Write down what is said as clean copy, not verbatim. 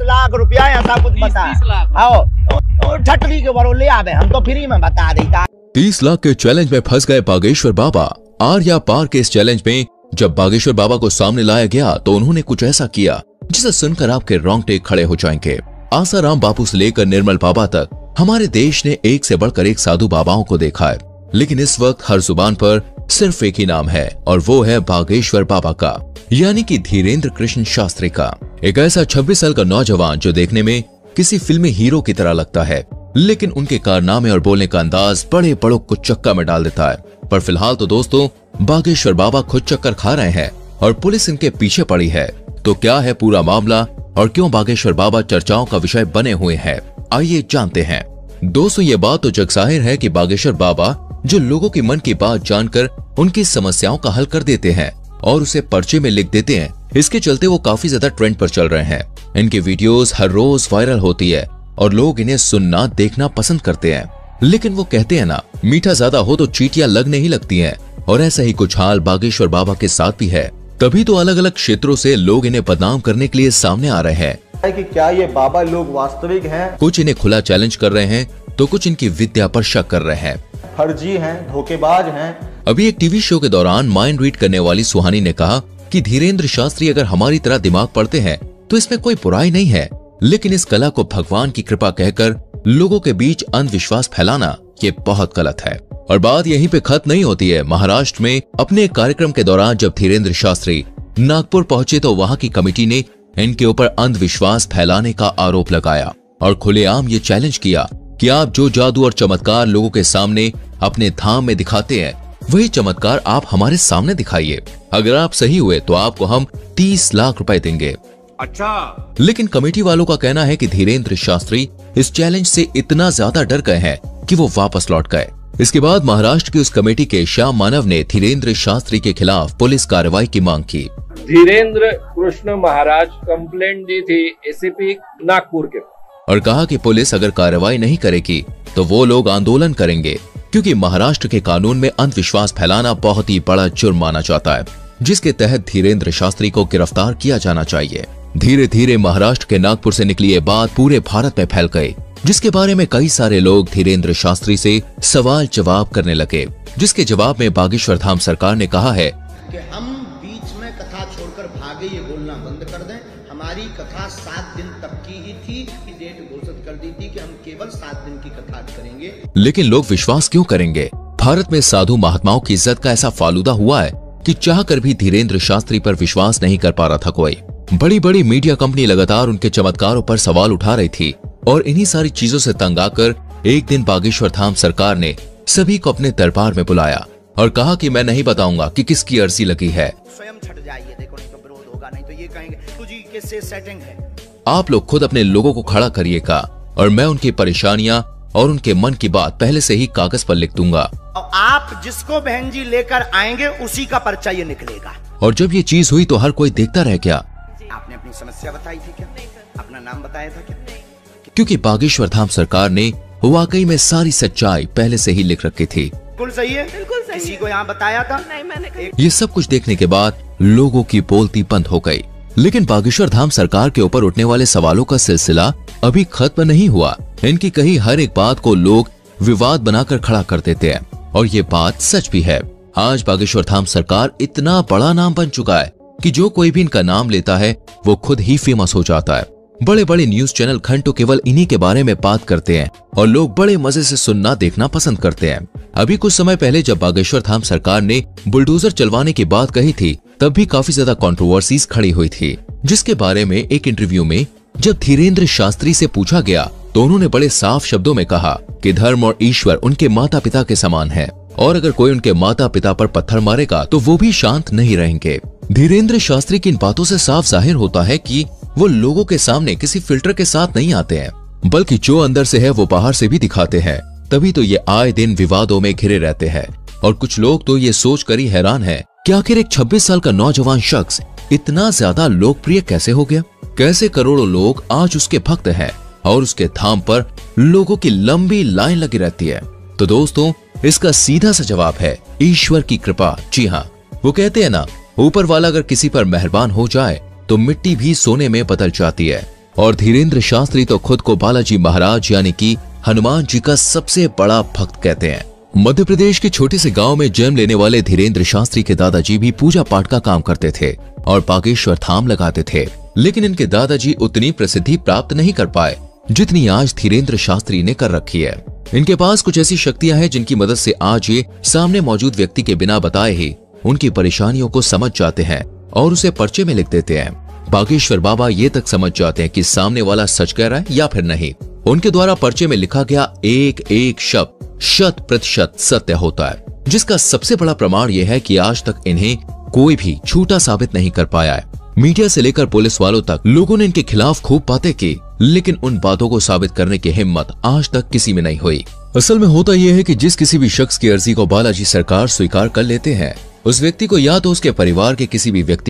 लाख रुपया ऐसा कुछ बता। आओ छटरी के बरो ले आवे, हम तो फ्री में बता देता। 30 लाख के चैलेंज में फंस गए बागेश्वर बाबा। आर्या पार के इस चैलेंज में जब बागेश्वर बाबा को सामने लाया गया तो उन्होंने कुछ ऐसा किया जिसे सुनकर आपके रोंगटे खड़े हो जाएंगे। आसाराम बापू से लेकर निर्मल बाबा तक हमारे देश ने एक से बढ़कर एक साधु बाबाओं को देखा है, लेकिन इस वक्त हर जुबान पर सिर्फ एक ही नाम है और वो है बागेश्वर बाबा का, यानी कि धीरेन्द्र कृष्ण शास्त्री का। एक ऐसा 26 साल का नौजवान जो देखने में किसी फिल्मी हीरो की तरह लगता है, लेकिन उनके कारनामे और बोलने का अंदाज बड़े बड़ों को चक्का में डाल देता है। पर फिलहाल तो दोस्तों बागेश्वर बाबा खुद चक्कर खा रहे हैं और पुलिस इनके पीछे पड़ी है। तो क्या है पूरा मामला और क्यों बागेश्वर बाबा चर्चाओं का विषय बने हुए हैं, आइए जानते हैं। दोस्तों ये बात तो जगजाहिर है कि बागेश्वर बाबा जो लोगों की मन की बात जानकर उनकी समस्याओं का हल कर देते हैं और उसे पर्चे में लिख देते हैं, इसके चलते वो काफी ज्यादा ट्रेंड पर चल रहे हैं। इनकी वीडियोस हर रोज वायरल होती है और लोग इन्हें सुनना देखना पसंद करते हैं। लेकिन वो कहते हैं ना, मीठा ज्यादा हो तो चींटियां लगने ही लगती हैं, और ऐसा ही कुछ हाल बागेश्वर बाबा के साथ भी है। तभी तो अलग अलग क्षेत्रों से लोग इन्हें बदनाम करने के लिए सामने आ रहे हैं कि क्या ये बाबा लोग वास्तविक हैं? कुछ इन्हें खुला चैलेंज कर रहे हैं तो कुछ इनकी विद्या पर शक कर रहे हैं, फर्जी हैं, धोखेबाज हैं। अभी एक टीवी शो के दौरान माइंड रीड करने वाली सुहानी ने कहा कि धीरेन्द्र शास्त्री अगर हमारी तरह दिमाग पढ़ते हैं तो इसमें कोई बुराई नहीं है, लेकिन इस कला को भगवान की कृपा कहकर लोगों के बीच अंधविश्वास फैलाना ये बहुत गलत है। और बात यहीं पे खत्म नहीं होती है। महाराष्ट्र में अपने एक कार्यक्रम के दौरान जब धीरेन्द्र शास्त्री नागपुर पहुंचे तो वहां की कमेटी ने इनके ऊपर अंधविश्वास फैलाने का आरोप लगाया और खुलेआम ये चैलेंज किया कि आप जो जादू और चमत्कार लोगों के सामने अपने धाम में दिखाते हैं, वही चमत्कार आप हमारे सामने दिखाइए। अगर आप सही हुए तो आपको हम 30 लाख रुपए देंगे। अच्छा, लेकिन कमेटी वालों का कहना है कि धीरेन्द्र शास्त्री इस चैलेंज से इतना ज्यादा डर गए हैं कि वो वापस लौट गए। इसके बाद महाराष्ट्र की उस कमेटी के श्याम मानव ने धीरेन्द्र शास्त्री के खिलाफ पुलिस कार्रवाई की मांग की। धीरेन्द्र कृष्ण महाराज कंप्लेंट दी थी एसीपी नागपुर के और कहा कि पुलिस अगर कार्रवाई नहीं करेगी तो वो लोग आंदोलन करेंगे, क्योंकि महाराष्ट्र के कानून में अंधविश्वास फैलाना बहुत ही बड़ा जुर्म माना जाता है, जिसके तहत धीरेन्द्र शास्त्री को गिरफ्तार किया जाना चाहिए। धीरे धीरे महाराष्ट्र के नागपुर से निकली ये बात पूरे भारत में फैल गई, जिसके बारे में कई सारे लोग धीरेन्द्र शास्त्री से सवाल जवाब करने लगे, जिसके जवाब में बागेश्वर धाम सरकार ने कहा है कि हम बीच में कथा छोड़कर भागे ये बोलना बंद कर दें। हमारी कथा 7 दिन तक की ही थी, डेट घोषित कर दी थी कि हम केवल 7 दिन की कथा करेंगे। लेकिन लोग विश्वास क्यों करेंगे? भारत में साधु महात्माओं की इज्जत का ऐसा फालूदा हुआ है कि चाहकर भी धीरेन्द्र शास्त्री पर विश्वास नहीं कर पा रहा था कोई। बड़ी बड़ी मीडिया कंपनी लगातार उनके चमत्कारों पर सवाल उठा रही थी और इन्हीं सारी चीजों से तंग आकर एक दिन बागेश्वर धाम सरकार ने सभी को अपने दरबार में बुलाया और कहा कि मैं नहीं बताऊंगा कि किसकी अर्जी लगी है, स्वयं छट जाइए, देखो नहीं तो विरोध होगा, नहीं तो ये कहेंगे तुझी किससे सेटिंग है। आप लोग खुद अपने लोगों को खड़ा करिएगा और मैं उनकी परेशानियां और उनके मन की बात पहले से ही कागज पर लिख दूंगा और आप जिसको बहन जी लेकर आएंगे उसी का पर्चा ये निकलेगा। और जब ये चीज हुई तो हर कोई देखता रह गया। आपने अपनी समस्या बताई थी क्या? अपना नाम बताया था क्या? क्योंकि बागेश्वर धाम सरकार ने वाकई में सारी सच्चाई पहले से ही लिख रखी थी। बिल्कुल सही है, बिल्कुल सही। किसी को यहाँ बताया था? नहीं, मैंने ये सब कुछ देखने के बाद लोगों की बोलती बंद हो गई। लेकिन बागेश्वर धाम सरकार के ऊपर उठने वाले सवालों का सिलसिला अभी खत्म नहीं हुआ। इनकी कही हर एक बात को लोग विवाद बनाकर खड़ा कर देते हैं और ये बात सच भी है। आज बागेश्वर धाम सरकार इतना बड़ा नाम बन चुका है कि जो कोई भी इनका नाम लेता है वो खुद ही फेमस हो जाता है। बड़े बड़े न्यूज चैनल घंटों केवल इन्हीं के बारे में बात करते हैं और लोग बड़े मजे से सुनना देखना पसंद करते हैं। अभी कुछ समय पहले जब बागेश्वर धाम सरकार ने बुलडोजर चलवाने की बात कही थी तब भी काफी ज्यादा कंट्रोवर्सीज खड़ी हुई थी, जिसके बारे में एक इंटरव्यू में जब धीरेन्द्र शास्त्री से पूछा गया तो उन्होंने बड़े साफ शब्दों में कहा कि धर्म और ईश्वर उनके माता पिता के समान है और अगर कोई उनके माता पिता पर पत्थर मारेगा तो वो भी शांत नहीं रहेंगे। धीरेन्द्र शास्त्री की इन बातों से साफ जाहिर होता है कि वो लोगों के सामने किसी फिल्टर के साथ नहीं आते हैं, बल्कि जो अंदर से है वो बाहर से भी दिखाते हैं। तभी तो ये आए दिन विवादों में घिरे रहते हैं और कुछ लोग तो ये सोच कर ही हैरान है कि आखिर एक 26 साल का नौजवान शख्स इतना ज्यादा लोकप्रिय कैसे हो गया। कैसे करोड़ों लोग आज उसके भक्त हैं और उसके धाम पर लोगों की लंबी लाइन लगी रहती है। तो दोस्तों इसका सीधा सा जवाब है ईश्वर की कृपा। जी हाँ, वो कहते हैं ना, ऊपर वाला अगर किसी पर मेहरबान हो जाए तो मिट्टी भी सोने में बदल जाती है। और धीरेन्द्र शास्त्री तो खुद को बालाजी महाराज यानी कि हनुमान जी का सबसे बड़ा भक्त कहते हैं। मध्य प्रदेश के छोटे से गांव में जन्म लेने वाले धीरेन्द्र शास्त्री के दादाजी भी पूजा पाठ का काम करते थे और बागेश्वर धाम लगाते थे, लेकिन इनके दादाजी उतनी प्रसिद्धि प्राप्त नहीं कर पाए जितनी आज धीरेन्द्र शास्त्री ने कर रखी है। इनके पास कुछ ऐसी शक्तियां हैं जिनकी मदद से आज ये सामने मौजूद व्यक्ति के बिना बताए ही उनकी परेशानियों को समझ जाते हैं और उसे पर्चे में लिख देते हैं। बागेश्वर बाबा ये तक समझ जाते हैं कि सामने वाला सच कह रहा है या फिर नहीं। उनके द्वारा पर्चे में लिखा गया एक एक शब्द 100% सत्य होता है, जिसका सबसे बड़ा प्रमाण यह है कि आज तक इन्हें कोई भी झूठा साबित नहीं कर पाया है। मीडिया से लेकर पुलिस वालों तक लोगों ने इनके खिलाफ खूब बातें की, लेकिन उन बातों को साबित करने की हिम्मत आज तक किसी में नहीं हुई। असल में होता यह है कि जिस किसी भी शख्स की अर्जी को बालाजी सरकार स्वीकार कर लेते हैं, उस व्यक्ति को या तो उसके परिवार के किसी भी व्यक्ति